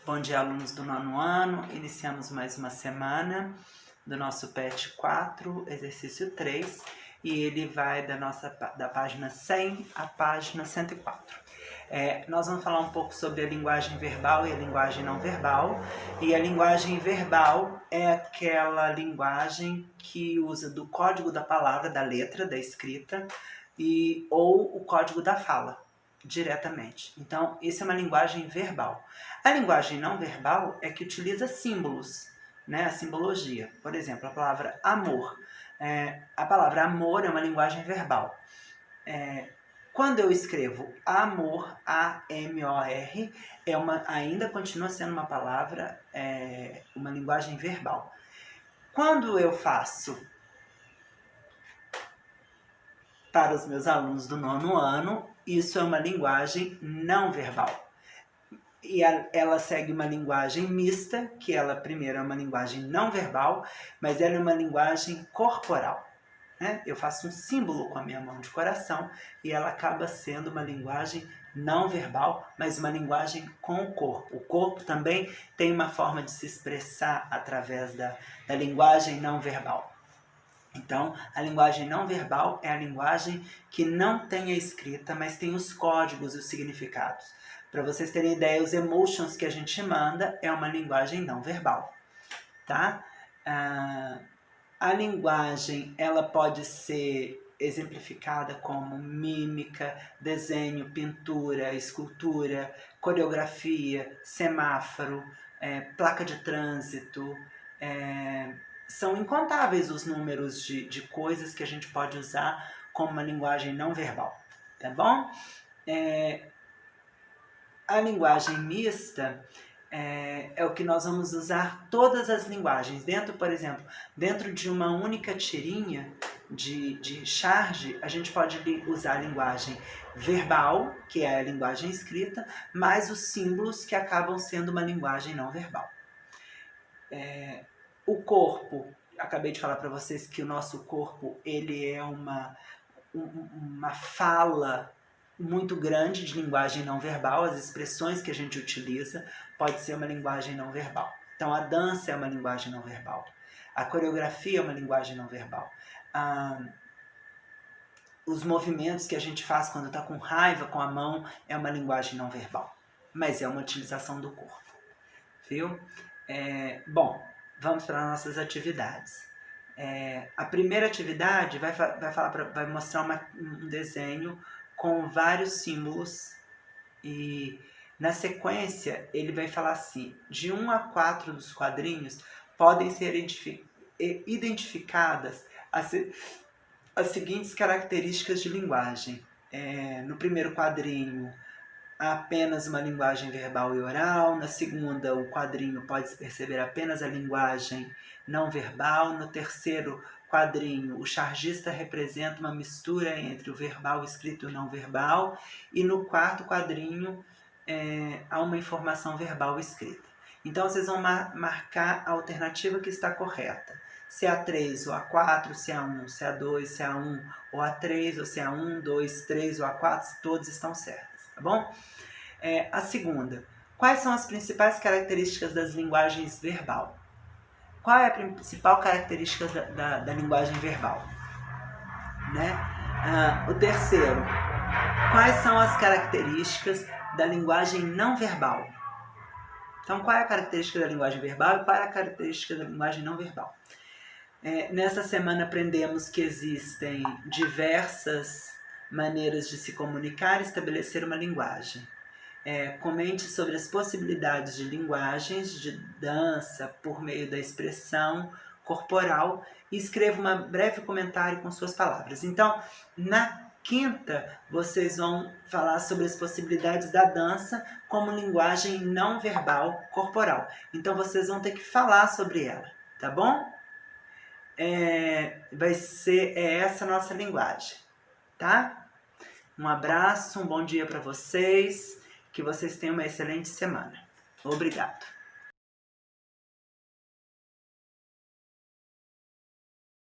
Bom dia, alunos do 9º ano. Iniciamos mais uma semana do nosso PET 4, exercício 3, e ele vai da página 100 à página 104. Nós vamos falar um pouco sobre a linguagem verbal e a linguagem não verbal. E a linguagem verbal é aquela linguagem que usa do código da palavra, da letra, da escrita, ou o código da fala, diretamente. Então, isso é uma linguagem verbal. A linguagem não verbal é que utiliza símbolos, né? A simbologia. Por exemplo, a palavra amor. A palavra amor é uma linguagem verbal. Quando eu escrevo amor, A-M-O-R, ainda continua sendo uma palavra, uma linguagem verbal. Quando eu faço para os meus alunos do 9º ano, isso é uma linguagem não verbal. E ela segue uma linguagem mista, que ela primeiro é uma linguagem não verbal, mas ela é uma linguagem corporal. Eu faço um símbolo com a minha mão de coração e ela acaba sendo uma linguagem não verbal, mas uma linguagem com o corpo. O corpo também tem uma forma de se expressar através da linguagem não verbal. Então, a linguagem não verbal é a linguagem que não tem a escrita, mas tem os códigos e os significados. Para vocês terem ideia, os emotions que a gente manda é uma linguagem não verbal, tá? A linguagem, ela pode ser exemplificada como mímica, desenho, pintura, escultura, coreografia, semáforo, placa de trânsito. São incontáveis os números de coisas que a gente pode usar como uma linguagem não verbal, tá bom? A linguagem mista é o que nós vamos usar todas as linguagens. Por exemplo, dentro de uma única tirinha de charge, a gente pode usar a linguagem verbal, que é a linguagem escrita, mais os símbolos que acabam sendo uma linguagem não verbal. O corpo, acabei de falar para vocês que o nosso corpo ele é uma fala muito grande de linguagem não verbal. As expressões que a gente utiliza pode ser uma linguagem não verbal. Então, a dança é uma linguagem não verbal. A coreografia é uma linguagem não verbal. Os movimentos que a gente faz quando está com raiva com a mão é uma linguagem não verbal, mas é uma utilização do corpo. Viu? Bom, vamos para nossas atividades. A primeira atividade vai mostrar um desenho com vários símbolos e na sequência ele vai falar assim: de 1 a 4 dos quadrinhos podem ser identificadas as seguintes características de linguagem. No primeiro quadrinho, apenas uma linguagem verbal e oral. Na segunda, o quadrinho pode perceber apenas a linguagem não verbal. No terceiro quadrinho, o chargista representa uma mistura entre o verbal escrito e o não verbal. E no quarto quadrinho, há uma informação verbal escrita. Então, vocês vão marcar a alternativa que está correta. Se é a 3 ou a 4, se é a 1, se é a 2, se é a 1 ou a 3, ou se é a 1, 2, 3 ou a 4, todos estão certos, tá bom? A segunda, quais são as principais características das linguagens verbal? Qual é a principal característica da linguagem verbal? O terceiro, quais são as características da linguagem não verbal? Então, qual é a característica da linguagem verbal e qual é a característica da linguagem não verbal? Nessa semana aprendemos que existem diversas maneiras de se comunicar e estabelecer uma linguagem. Comente sobre as possibilidades de linguagens de dança por meio da expressão corporal e escreva um breve comentário com suas palavras. Então, na quinta, vocês vão falar sobre as possibilidades da dança como linguagem não verbal corporal. Então, vocês vão ter que falar sobre ela, tá bom? Vai ser essa a nossa linguagem, tá? Um abraço, um bom dia para vocês. Que vocês tenham uma excelente semana. Obrigado.